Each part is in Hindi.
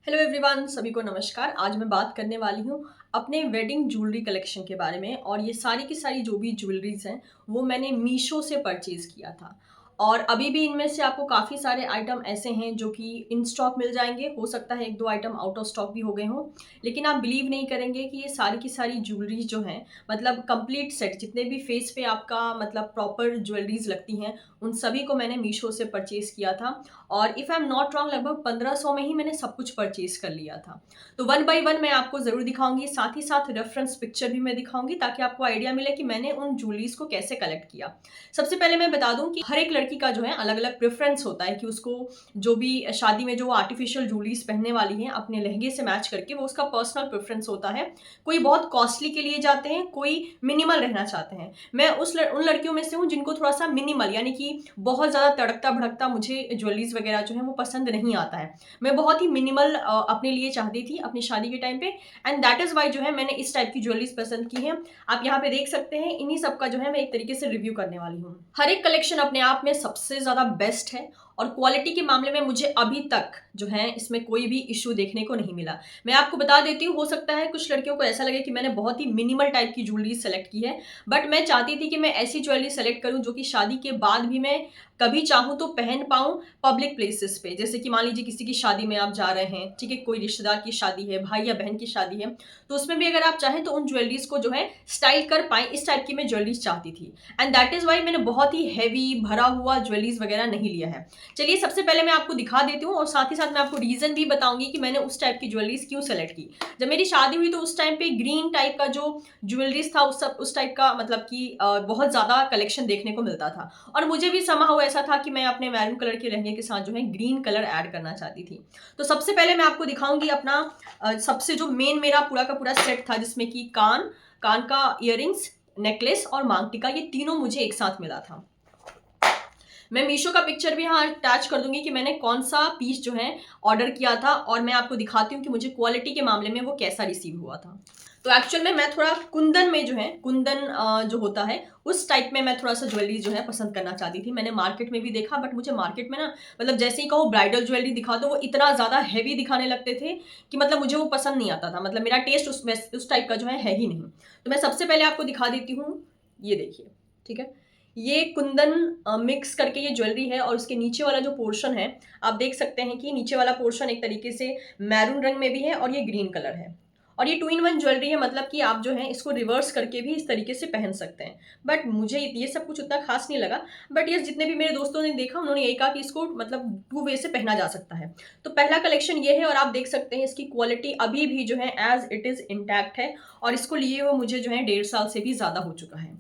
हेलो एवरीवन, सभी को नमस्कार। आज मैं बात करने वाली हूँ अपने वेडिंग ज्वेलरी कलेक्शन के बारे में। और ये सारी की सारी जो भी ज्वेलरीज हैं वो मैंने मीशो से परचेज़ किया था। और अभी भी इनमें से आपको काफ़ी सारे आइटम ऐसे हैं जो कि इन स्टॉक मिल जाएंगे। हो सकता है एक दो आइटम आउट ऑफ स्टॉक भी हो गए हों, लेकिन आप बिलीव नहीं करेंगे कि ये सारी की सारी ज्वेलरीज जो हैं, मतलब कंप्लीट सेट, जितने भी फेस पे आपका मतलब प्रॉपर ज्वेलरीज लगती हैं, उन सभी को मैंने मीशो से परचेज़ किया था। और if I am not wrong, लगभग 1500 में ही मैंने सब कुछ परचेज़ कर लिया था। तो वन बाय वन मैं आपको ज़रूर दिखाऊँगी, साथ ही साथ रेफ़रेंस पिक्चर भी मैं दिखाऊँगी, ताकि आपको आइडिया मिले कि मैंने उन ज्वेलरीज़ को कैसे कलेक्ट किया। सबसे पहले मैं बता दूँ कि हर एक लड़की का जो है अलग-अलग प्रेफ़रेंस होता है कि उसको जो भी शादी में जो आर्टिफ़िशियल ज्वेलरीज़ पहनने वाली हैं, अपने लहंगे से मैच करके, वो उसका पर्सनल प्रेफ़रेंस होता है। कोई बहुत कॉस्टली के लिए जाते हैं, कोई मिनिमल रहना चाहते हैं। मैं उन लड़कियों में से हूँ जिनको थोड़ा-सा मिनिमल, यानी कि बहुत ज़्यादा तड़कता-भड़कता मुझे ज्वेलरीज़ वग़ैरह जो है वो पसंद नहीं आता है। मैं बहुत ही मिनिमल अपने लिए चाहती थी अपनी शादी के टाइम पे, एंड दैट इज़ व्हाई जो है मैंने इस टाइप की ज्वेलरीज़ पसंद की हैं। आप यहाँ पे देख सकते हैं, इन्हीं सब का जो है मैं एक तरीके से रिव्यू करने वाली हूँ। हर एक कलेक्शन अपने आप में सबसे ज़्यादा बेस्ट है, और क्वालिटी के मामले में मुझे अभी तक जो है इसमें कोई भी इश्यू देखने को नहीं मिला। मैं आपको बता देती हूँ, हो सकता है कुछ लड़कियों को ऐसा लगे कि मैंने बहुत ही मिनिमल टाइप की ज्वेलरी सेलेक्ट की है, बट मैं चाहती थी कि मैं ऐसी ज्वेलरी सेलेक्ट करूँ जो कि शादी के बाद भी मैं कभी चाहूँ तो पहन पाऊँ पब्लिक प्लेसेस पे। जैसे कि मान लीजिए किसी की शादी में आप जा रहे हैं, ठीक है? कोई रिश्तेदार की शादी है, भाई या बहन की शादी है, तो उसमें भी अगर आप चाहें तो उन ज्वेलरीज़ को जो है स्टाइल कर पाएँ, इस टाइप की मैं ज्वेलरीज़ चाहती थी। एंड दैट इज़ व्हाई मैंने बहुत ही हेवी भरा हुआ ज्वेलरीज़ वगैरह नहीं लिया है। चलिए सबसे पहले मैं आपको दिखा देती हूँ, और साथ ही साथ मैं आपको रीज़न भी बताऊँगी कि मैंने उस टाइप की ज्वेलरीज़ क्यों सेलेक्ट की। जब मेरी शादी हुई तो उस टाइम पे ग्रीन टाइप का जो ज्वेलरीज़ था, उस टाइप का मतलब कि बहुत ज़्यादा कलेक्शन देखने को मिलता था। और मुझे भी समहाउ ऐसा था कि मैं अपने मैरून कलर के लहंगे के साथ जो है ग्रीन कलर ऐड करना चाहती थी। तो सबसे पहले मैं आपको दिखाऊँगी अपना सबसे जो मेन मेरा पूरा का पूरा सेट था, जिसमें कि कान का इयररिंग्स, नेकलेस और मांग टीका, ये तीनों मुझे एक साथ मिला था। मैं मीशो का पिक्चर भी यहाँ अटैच कर दूँगी कि मैंने कौन-सा पीस जो है ऑर्डर किया था, और मैं आपको दिखाती हूँ कि मुझे क्वालिटी के मामले में वो कैसा रिसीव हुआ था। तो एक्चुअल में मैं थोड़ा कुंदन में जो है कुंदन जो होता है, उस टाइप में मैं थोड़ा-सा ज्वेलरी जो है पसंद करना चाहती थी। मैंने मार्केट में भी देखा, बट मुझे मार्केट में ना, मतलब जैसे ही कहो ब्राइडल ज्वेलरी दिखा दो, वो इतना ज़्यादा हेवी दिखाने लगते थे कि मतलब मुझे वो पसंद नहीं आता था। मतलब मेरा टेस्ट उस टाइप का जो है ही नहीं। तो मैं सबसे पहले आपको दिखा देती हूँ, ये देखिए, ठीक है? ये कुंदन मिक्स करके ये ज्वेलरी है, और उसके नीचे वाला जो पोर्शन है, आप देख सकते हैं कि नीचे वाला पोर्शन एक तरीके से मैरून रंग में भी है, और ये ग्रीन कलर है। और ये 2 इन 1 ज्वेलरी है, मतलब कि आप जो है इसको रिवर्स करके भी इस तरीके से पहन सकते हैं। बट मुझे ये सब कुछ उतना खास नहीं लगा। बट ये जितने भी मेरे दोस्तों ने देखा, उन्होंने यही कहा कि इसको मतलब 2 वे से पहना जा सकता है। तो पहला कलेक्शन ये है, और आप देख सकते हैं इसकी क्वालिटी अभी भी जो है एज़ इट इज़ इंटैक्ट है, और इसको लिए हुए मुझे जो है 1.5 साल से भी ज़्यादा हो चुका है।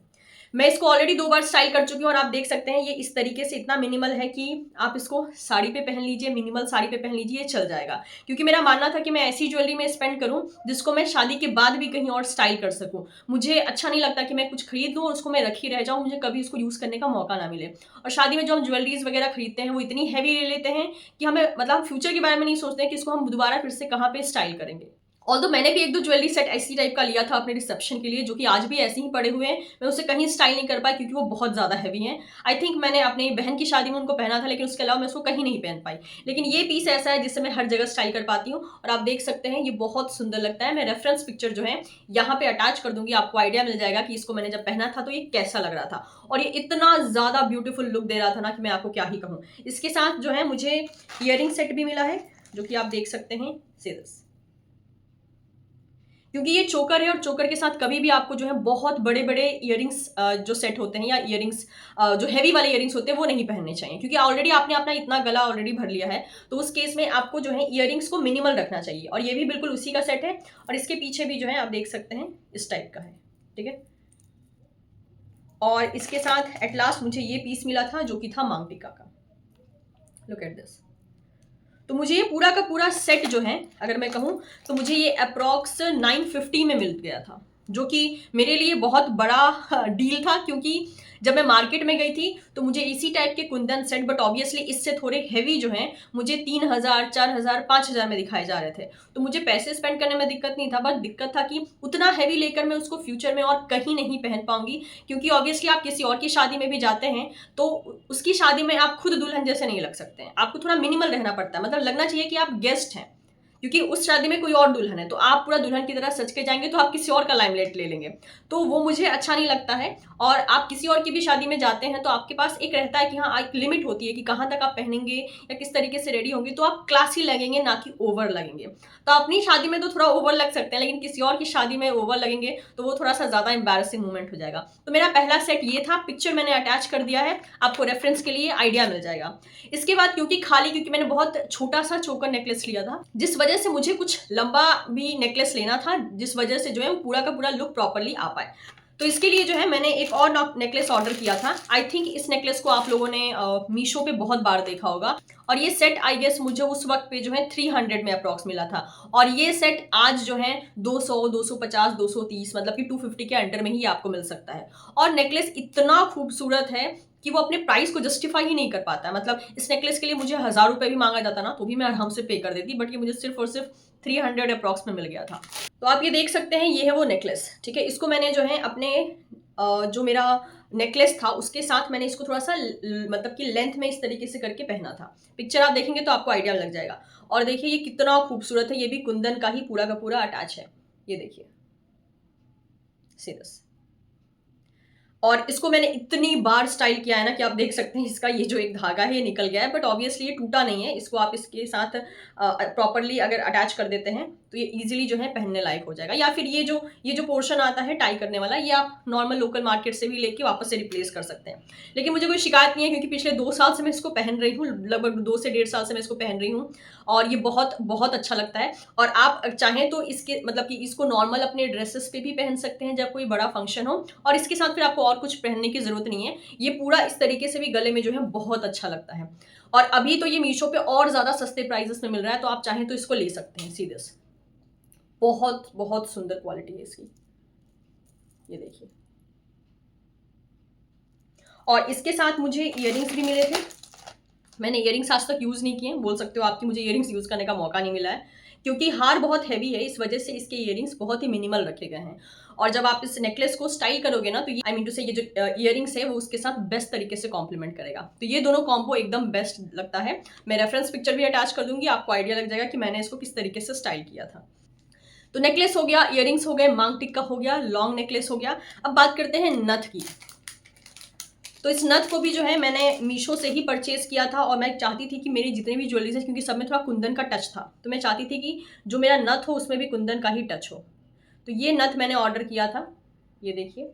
मैं इसको ऑलरेडी 2 बार स्टाइल कर चुकी हूँ, और आप देख सकते हैं ये इस तरीके से इतना मिनिमल है कि आप इसको साड़ी पे पहन लीजिए, मिनिमल साड़ी पे पहन लीजिए, ये चल जाएगा। क्योंकि मेरा मानना था कि मैं ऐसी ज्वेलरी में स्पेंड करूँ, जिसको मैं शादी के बाद भी कहीं और स्टाइल कर सकूँ। मुझे अच्छा नहीं लगता कि मैं कुछ खरीद लूँ और उसको मैं रखी रह जाऊँ, मुझे कभी उसको यूज़ करने का मौका ना मिले। और शादी में जो हम ज्वेलरीज़ वगैरह खरीदते हैं, वो इतनी हेवी ले लेते हैं कि हमें मतलब हम फ्यूचर के बारे में नहीं सोचते हैं कि इसको हम दोबारा फिर से कहाँ पे स्टाइल करेंगे। ऑल्दो मैंने भी 1-2 ज्वेलरी सेट इसी टाइप का लिया था अपने रिसेप्शन के लिए, जो कि आज भी ऐसे ही पड़े हुए हैं। मैं उसे कहीं स्टाइल नहीं कर पाई, क्योंकि वो बहुत ज़्यादा हेवी हैं। आई थिंक मैंने अपनी बहन की शादी में उनको पहना था, लेकिन उसके अलावा मैं उसको कहीं नहीं पहन पाई। लेकिन ये पीस ऐसा है जिससे मैं हर जगह स्टाइल कर पाती हूँ, और आप देख सकते हैं ये बहुत सुंदर लगता है। मैं रेफरेंस पिक्चर जो है यहाँ पे अटैच कर दूँगी, आपको आइडिया मिल जाएगा कि इसको मैंने जब पहना था तो ये कैसा लग रहा था। और ये इतना ज़्यादा ब्यूटीफुल लुक दे रहा था ना, कि मैं आपको क्या ही कहूँ। इसके साथ जो है मुझे इयररिंग सेट भी मिला है, जो कि आप देख सकते हैं, सी दिस। क्योंकि ये चोकर है, और चोकर के साथ कभी भी आपको जो है बहुत बड़े-बड़े इयररिंग्स जो सेट होते हैं, या इयररिंग्स जो हेवी वाले इयररिंग्स होते हैं, वो नहीं पहनने चाहिए। क्योंकि ऑलरेडी आपने अपना इतना गला ऑलरेडी भर लिया है, तो उस केस में आपको जो है इयररिंग्स को मिनिमल रखना चाहिए। और ये भी बिल्कुल उसी का सेट है, और इसके पीछे भी जो है आप देख सकते हैं इस टाइप का है, ठीक है? और इसके साथ एट लास्ट मुझे ये पीस मिला था, जो कि था मांग टीका का। Look at this. तो मुझे ये पूरा का पूरा सेट जो है, अगर मैं कहूँ, तो मुझे ये अप्रॉक्स 950 में मिल गया था, जो कि मेरे लिए बहुत बड़ा डील था। क्योंकि जब मैं मार्केट में गई थी तो मुझे इसी टाइप के कुंदन सेट, बट ऑब्वियसली इससे थोड़े हेवी जो हैं, मुझे 3000, 4000, 5000 में दिखाए जा रहे थे। तो मुझे पैसे स्पेंड करने में दिक्कत नहीं था, बट दिक्कत था कि उतना हेवी लेकर मैं उसको फ्यूचर में और कहीं नहीं पहन पाऊंगी। क्योंकि ऑब्वियसली आप किसी और की शादी में भी जाते हैं, तो उसकी शादी में आप खुद दुल्हन जैसे नहीं लग सकते हैं, आपको थोड़ा मिनिमल रहना पड़ता है, मतलब लगना चाहिए कि आप गेस्ट हैं। क्योंकि उस शादी में कोई और दुल्हन है, तो आप पूरा दुल्हन की तरह सज के जाएँगे तो आप किसी और का लाइमलाइट ले लेंगे। तो वो मुझे अच्छा नहीं लगता है। और आप किसी और की भी शादी में जाते हैं तो आपके पास एक रहता है कि हाँ, एक लिमिट होती है कि कहाँ तक आप पहनेंगे या किस तरीके से रेडी होंगे, तो आप क्लासी लगेंगे ना कि ओवर लगेंगे। तो अपनी शादी में तो थोड़ा ओवर लग सकते हैं, लेकिन किसी और की शादी में ओवर लगेंगे तो वो थोड़ा-सा ज़्यादा एम्बैरेसिंग मोमेंट हो जाएगा। तो मेरा पहला सेट ये था, पिक्चर मैंने अटैच कर दिया है, आपको रेफरेंस के लिए आइडिया मिल जाएगा। इसके बाद क्योंकि मैंने बहुत छोटा-सा चोकर नेकलेस लिया था, जिस वजह से मुझे कुछ लंबा भी नेकलेस लेना था, जिस वजह से जो है पूरा का पूरा लुक प्रॉपर्ली आ पाए। तो इसके लिए जो है मैंने एक और नेकलेस ऑर्डर किया था। आई थिंक इस नेकलेस को आप लोगों ने मीशो पे बहुत बार देखा होगा, और ये सेट आई गेस मुझे उस वक्त पे जो है 300 में अप्रॉक्स मिला था, और ये सेट आज जो है 200, 250, 230 मतलब कि 250 के अंडर में ही आपको मिल सकता है। और नेकलेस इतना खूबसूरत है कि वो अपने प्राइस को जस्टिफाई ही नहीं कर पाता है। मतलब इस नेकलेस के लिए मुझे 1000 रुपए भी मांगा जाता ना, तो भी मैं आराम से पे कर देती, बट ये मुझे सिर्फ और सिर्फ 300 अप्रॉक्स में मिल गया था। तो आप ये देख सकते हैं, ये है वो नेकलेस, ठीक है। इसको मैंने जो है अपने जो मेरा नेकलेस था उसके साथ मैंने इसको थोड़ा सा मतलब कि लेंथ में इस तरीके से करके पहना था। पिक्चर आप देखेंगे तो आपको आइडिया लग जाएगा। और देखिए ये कितना खूबसूरत है, ये भी कुंदन का ही पूरा का पूरा अटैच है, ये देखिए सीरियस। और इसको मैंने इतनी बार स्टाइल किया है ना कि आप देख सकते हैं इसका ये जो एक धागा है ये निकल गया है, बट ऑब्वियसली ये टूटा नहीं है। इसको आप इसके साथ प्रॉपरली अगर अटैच कर देते हैं तो ये इजीली जो है पहनने लायक हो जाएगा। या फिर ये जो पोर्शन आता है टाई करने वाला, ये आप नॉर्मल लोकल मार्केट से भी लेके वापस से रिप्लेस कर सकते हैं। लेकिन मुझे कोई शिकायत नहीं है, क्योंकि पिछले 2 साल से मैं इसको पहन रही हूँ, लगभग 2 से 1.5 साल से मैं इसको पहन रही हूँ, और ये बहुत बहुत अच्छा लगता है। और आप चाहें तो इसके मतलब कि इसको नॉर्मल अपने ड्रेसेस पे भी पहन सकते हैं जब कोई बड़ा फंक्शन हो, और इसके साथ फिर आपको और कुछ पहनने की ज़रूरत नहीं है। ये पूरा इस तरीके से भी गले में जो है बहुत अच्छा लगता है। और अभी तो ये मीशो पे और ज़्यादा सस्ते प्राइसेस में मिल रहा है, तो आप चाहें तो इसको ले सकते हैं सीधे से। बहुत बहुत सुंदर क्वालिटी है इसकी, ये देखिए। और इसके साथ मुझे इयररिंग्स भी मिले थे। मैंने इयररिंग्स आज तक यूज़ नहीं किए हैं, बोल सकते हो आप कि मुझे इयररिंग्स यूज़ करने का मौका नहीं मिला है, क्योंकि हार बहुत हैवी है, इस वजह से इसके इयररिंग्स बहुत ही मिनिमल रखे गए हैं। और जब आप इस नेकलेस को स्टाइल करोगे ना, तो ये आई मीन टू से ये जो इयररिंग्स है वो उसके साथ बेस्ट तरीके से कॉम्प्लीमेंट करेगा। तो ये दोनों कॉम्बो एकदम बेस्ट लगता है। मैं रेफरेंस पिक्चर भी अटैच कर दूंगी, आपको आइडिया लग जाएगा कि मैंने इसको किस तरीके से स्टाइल किया था। तो नेकलेस हो गया, इयररिंग्स हो गए, मांग टिक्का हो गया, लॉन्ग नेकलेस हो गया। अब बात करते हैं नथ की। तो इस नथ को भी जो है मैंने मीशो से ही परचेज किया था, और मैं चाहती थी कि मेरी जितने भी ज्वेलरीज है, क्योंकि सब में थोड़ा कुंदन का टच था, तो मैं चाहती थी कि जो मेरा नथ हो उसमें भी कुंदन का ही टच हो। तो ये नथ मैंने ऑर्डर किया था, ये देखिए।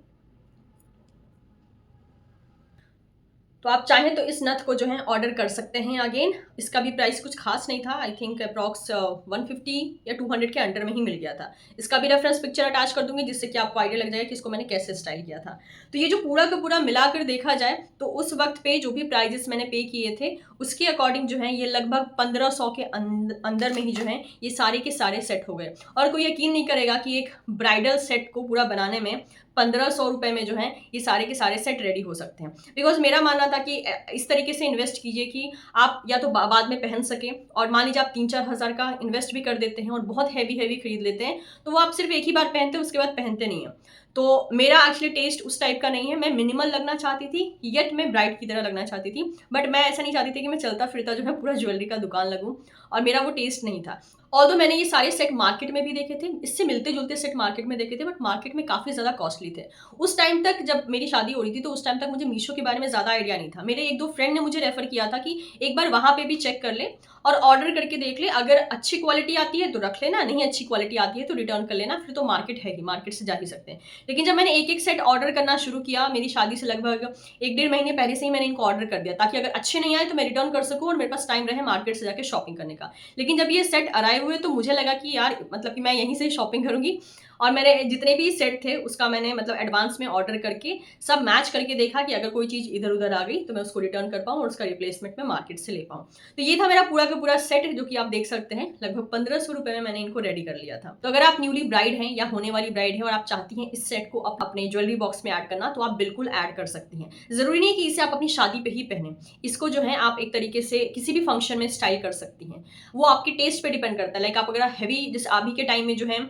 तो आप चाहें तो इस नथ को जो है ऑर्डर कर सकते हैं। अगेन इसका भी प्राइस कुछ खास नहीं था, आई थिंक अप्रॉक्स 150 या 200 के अंडर में ही मिल गया था। इसका भी रेफरेंस पिक्चर अटैच कर दूंगी, जिससे कि आपको आइडिया लग जाएगा कि इसको मैंने कैसे स्टाइल किया था। तो ये जो पूरा का पूरा मिलाकर देखा जाए तो उस वक्त पे जो भी प्राइजेस मैंने पे किए थे उसके अकॉर्डिंग जो है ये लगभग 1500 के अंदर में ही जो है ये सारे के सारे सेट हो गए। और कोई यकीन नहीं करेगा कि एक ब्राइडल सेट को पूरा बनाने में 1500 रुपए में जो है ये सारे के सारे सेट रेडी हो सकते हैं। बिकॉज मेरा मानना था कि इस तरीके से इन्वेस्ट कीजिए कि आप या तो बाद में पहन सकें, और मान लीजिए आप 3-4 हज़ार का इन्वेस्ट भी कर देते हैं और बहुत हैवी हैवी खरीद लेते हैं, तो वो आप सिर्फ एक ही बार पहनते हैं, उसके बाद पहनते नहीं हैं। तो मेरा एक्चुअली टेस्ट उस टाइप का नहीं है। मैं मिनिमल लगना चाहती थी, येट मैं ब्राइड की तरह लगना चाहती थी, बट मैं ऐसा नहीं चाहती थी कि मैं चलता फिरता जो है पूरा ज्वेलरी का दुकान लगूं, और मेरा वो टेस्ट नहीं था। ऑल्दो मैंने ये सारे सेट मार्केट में भी देखे थे, इससे मिलते जुलते सेट मार्केट में देखे थे, बट मार्केट में काफ़ी ज़्यादा कॉस्टली थे। उस टाइम तक जब मेरी शादी हो रही थी, तो उस टाइम तक मुझे मीशो के बारे में ज़्यादा आइडिया नहीं था। मेरे 1-2 फ्रेंड ने मुझे रेफर किया था कि एक बार वहाँ पे भी चेक कर ले और ऑर्डर करके देख ले, अगर अच्छी क्वालिटी आती है तो रख लेना, नहीं अच्छी क्वालिटी आती है तो रिटर्न कर लेना, फिर तो मार्केट है ही, मार्केट से जा ही सकते हैं। लेकिन जब मैंने एक-एक सेट ऑर्डर करना शुरू किया, मेरी शादी से लगभग 1 डेढ़ महीने पहले से ही मैंने इनको ऑर्डर कर दिया, ताकि अगर अच्छे नहीं आए तो मैं रिटर्न कर सकूँ और मेरे पास टाइम रहे मार्केट से जाके शॉपिंग करने का। लेकिन जब ये सेट अराइव हुए तो मुझे लगा कि यार मतलब कि मैं यहीं से ही शॉपिंग करूँगी, और मैंने जितने भी सेट थे उसका मैंने मतलब एडवांस में ऑर्डर करके सब मैच करके देखा कि अगर कोई चीज़ इधर-उधर आ गई तो मैं उसको रिटर्न कर पाऊँ और उसका रिप्लेसमेंट मैं मार्केट से ले पाऊँ। तो ये था मेरा पूरा का पूरा सेट, जो कि आप देख सकते हैं लगभग 1500 रुपए में मैंने इनको रेडी कर लिया था। तो अगर आप न्यूली ब्राइड हैं या होने वाली ब्राइड हैं और आप चाहती हैं इस सेट को अपने ज्वेलरी बॉक्स में ऐड करना, तो आप बिल्कुल ऐड कर सकती हैं। ज़रूरी नहीं कि इसे आप अपनी शादी पे ही पहने, इसको जो है आप एक तरीके से किसी भी फंक्शन में स्टाइल कर सकती हैं। वो आपके टेस्ट पे डिपेंड करता है। लाइक आप अगर हैवी, जैसे अभी के टाइम में जो है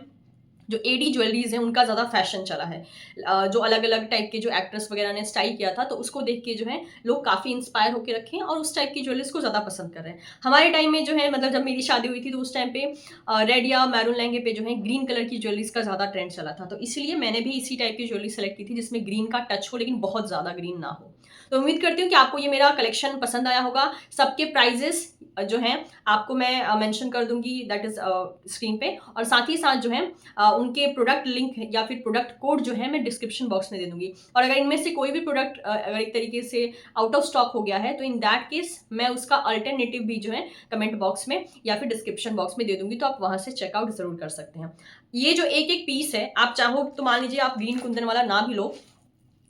जो एडी ज्वेलरीज हैं उनका ज़्यादा फैशन चला है। जो अलग अलग टाइप के जो एक्ट्रेस वगैरह ने स्टाइल किया था, तो उसको देख के जो है लोग काफ़ी इंस्पायर होकर रखे हैं और उस टाइप की ज्वेलरीज को ज़्यादा पसंद कर रहे हैं। हमारे टाइम में जो है, मतलब जब मेरी शादी हुई थी, तो उस टाइम पे रेड या मैरून लहंगे पे जो है ग्रीन कलर की ज्वेलरीज का ज़्यादा ट्रेंड चला था, तो इसलिए मैंने भी इसी टाइप की ज्वेलरी सेलेक्ट की थी जिसमें ग्रीन का टच हो, लेकिन बहुत ज़्यादा ग्रीन ना हो। तो उम्मीद करती हूँ कि आपको ये मेरा कलेक्शन पसंद आया होगा। सबके प्राइजेस जो हैं आपको मैं मेंशन कर दूंगी, दैट इज स्क्रीन पे, और साथ ही साथ जो है उनके प्रोडक्ट लिंक या फिर प्रोडक्ट कोड जो है मैं डिस्क्रिप्शन बॉक्स में दे दूंगी। और अगर इनमें से कोई भी प्रोडक्ट अगर एक तरीके से आउट ऑफ स्टॉक हो गया है, तो इन दैट केस मैं उसका अल्टरनेटिव भी जो है कमेंट बॉक्स में या फिर डिस्क्रिप्शन बॉक्स में दे दूंगी, तो आप वहां से चेकआउट जरूर कर सकते हैं। ये जो एक एक पीस है, आप चाहो तो मान लीजिए आप ग्रीन कुंदन वाला ना भी लो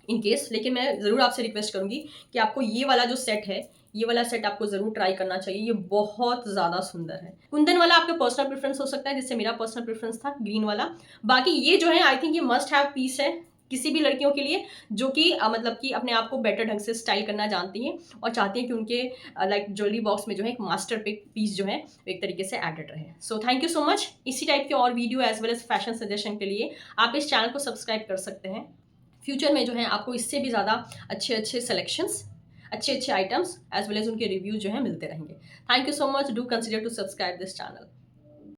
इन केस, लेकिन मैं ज़रूर आपसे रिक्वेस्ट करूंगी कि आपको ये वाला जो सेट है, ये वाला सेट आपको ज़रूर ट्राई करना चाहिए। ये बहुत ज़्यादा सुंदर है। कुंदन वाला आपका पर्सनल प्रेफरेंस हो सकता है, जिससे मेरा पर्सनल प्रेफरेंस था ग्रीन वाला। बाकी ये जो है, आई थिंक ये मस्ट हैव पीस है किसी भी लड़कियों के लिए जो कि मतलब कि अपने आप को बेटर ढंग से स्टाइल करना जानती हैं और चाहती हैं कि उनके लाइक ज्वेलरी बॉक्स में जो है एक मास्टर पिक पीस जो है एक तरीके से एडेड रहे। So thank you so much. इसी टाइप के और video as well as fashion suggestion के लिए आप इस चैनल को सब्सक्राइब कर सकते हैं। फ्यूचर में जो है आपको इससे भी ज़्यादा अच्छे अच्छे सेलेक्शंस, अच्छे अच्छे आइटम्स एज वेल एज उनके रिव्यूज जो है मिलते रहेंगे। Thank you so much. Do consider to subscribe this channel.